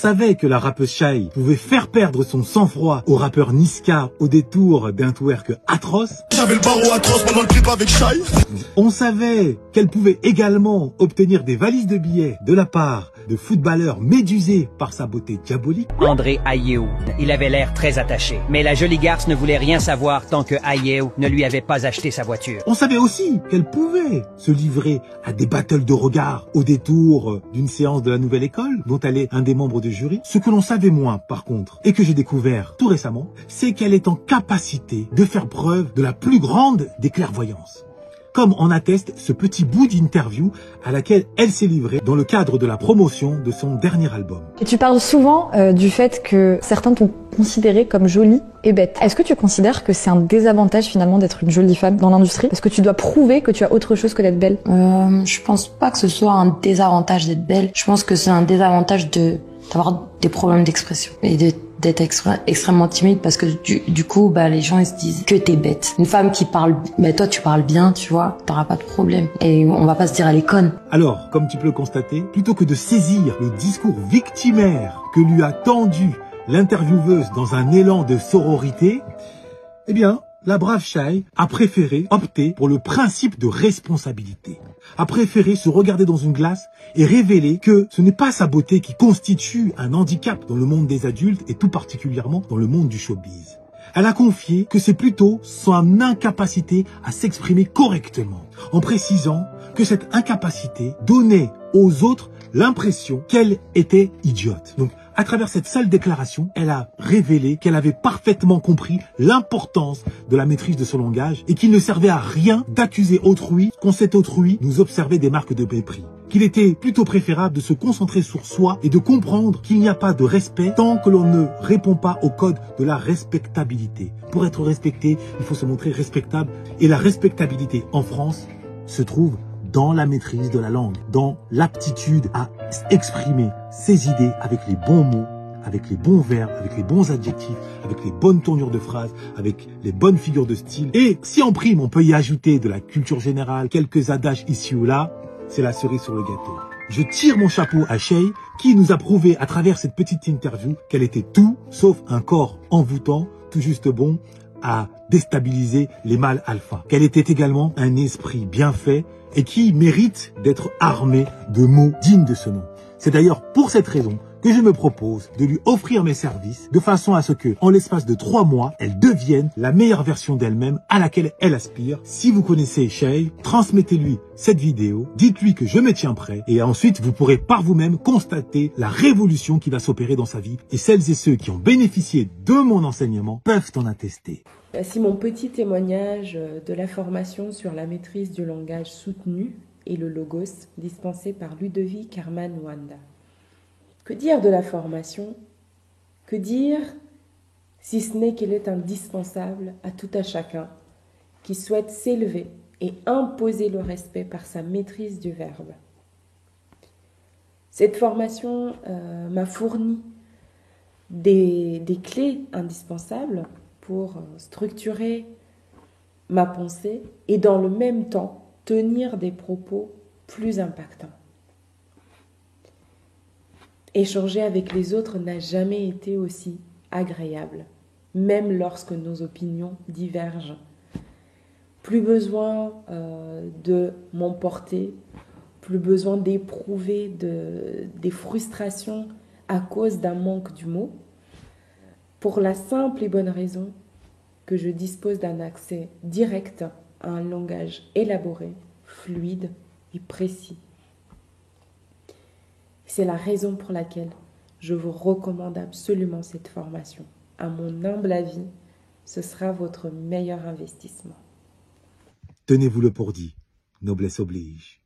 savait que la rappeuse Shai pouvait faire perdre son sang-froid au rappeur Niska au détour d'un twerk atroce. J'avais le barreau atroce pendant le clip avec Shai. On savait qu'elle pouvait également obtenir des valises de billets de la part de footballeurs médusés par sa beauté diabolique. André Ayew, il avait l'air très attaché, mais la jolie garce ne voulait rien savoir tant que Ayew ne lui avait pas acheté sa voiture. On savait aussi qu'elle pouvait se livrer à des battles de regard au détour d'une séance de la nouvelle école dont elle est un des membres du jury. Ce que l'on savait moins par contre, et que j'ai découvert tout récemment, c'est qu'elle est en capacité de faire preuve de la plus grande des clairvoyances. Comme en atteste ce petit bout d'interview à laquelle elle s'est livrée dans le cadre de la promotion de son dernier album. Et tu parles souvent du fait que certains t'ont considérée comme jolie et bête. Est-ce que tu considères que c'est un désavantage finalement d'être une jolie femme dans l'industrie? Parce que tu dois prouver que tu as autre chose que d'être belle. Je pense pas que ce soit un désavantage d'être belle. Je pense que c'est un désavantage d'avoir des problèmes d'expression et d'être extrêmement timide parce que du coup les gens ils se disent que t'es bête. Une femme qui parle, toi tu parles bien, tu vois, t'auras pas de problème et on va pas se dire elle est conne. Alors, comme tu peux le constater, plutôt que de saisir le discours victimaire que lui a tendu l'intervieweuse dans un élan de sororité, eh bien, la brave Shai a préféré opter pour le principe de responsabilité. A préféré se regarder dans une glace et révéler que ce n'est pas sa beauté qui constitue un handicap dans le monde des adultes et tout particulièrement dans le monde du showbiz. Elle a confié que c'est plutôt son incapacité à s'exprimer correctement, en précisant que cette incapacité donnait aux autres l'impression qu'elle était idiote. Donc, à travers cette seule déclaration, elle a révélé qu'elle avait parfaitement compris l'importance de la maîtrise de son langage et qu'il ne servait à rien d'accuser autrui quand cet autrui nous observait des marques de mépris. Qu'il était plutôt préférable de se concentrer sur soi et de comprendre qu'il n'y a pas de respect tant que l'on ne répond pas au code de la respectabilité. Pour être respecté, il faut se montrer respectable et la respectabilité en France se trouve dans la maîtrise de la langue, dans l'aptitude à exprimer ses idées avec les bons mots, avec les bons verbes, avec les bons adjectifs, avec les bonnes tournures de phrases, avec les bonnes figures de style. Et si en prime, on peut y ajouter de la culture générale, quelques adages ici ou là, c'est la cerise sur le gâteau. Je tire mon chapeau à Shai, qui nous a prouvé à travers cette petite interview qu'elle était tout sauf un corps envoûtant, tout juste bon à déstabiliser les mâles alpha. Qu'elle était également un esprit bien fait et qui mérite d'être armé de mots dignes de ce nom. C'est d'ailleurs pour cette raison que je me propose de lui offrir mes services de façon à ce que, en l'espace de 3 mois, elle devienne la meilleure version d'elle-même à laquelle elle aspire. Si vous connaissez Shai, transmettez-lui cette vidéo, dites-lui que je me tiens prêt et ensuite vous pourrez par vous-même constater la révolution qui va s'opérer dans sa vie et celles et ceux qui ont bénéficié de mon enseignement peuvent en attester. Voici mon petit témoignage de la formation sur la maîtrise du langage soutenu et le logos dispensé par Ludovic Herman Wanda. Que dire de la formation? Que dire si ce n'est qu'elle est indispensable à tout à chacun qui souhaite s'élever et imposer le respect par sa maîtrise du verbe. Cette formation m'a fourni des clés indispensables pour structurer ma pensée et dans le même temps tenir des propos plus impactants. Échanger avec les autres n'a jamais été aussi agréable, même lorsque nos opinions divergent. Plus besoin de m'emporter, plus besoin d'éprouver des frustrations à cause d'un manque du mot, pour la simple et bonne raison que je dispose d'un accès direct à un langage élaboré, fluide et précis. C'est la raison pour laquelle je vous recommande absolument cette formation. À mon humble avis, ce sera votre meilleur investissement. Tenez-vous le pour dit, noblesse oblige.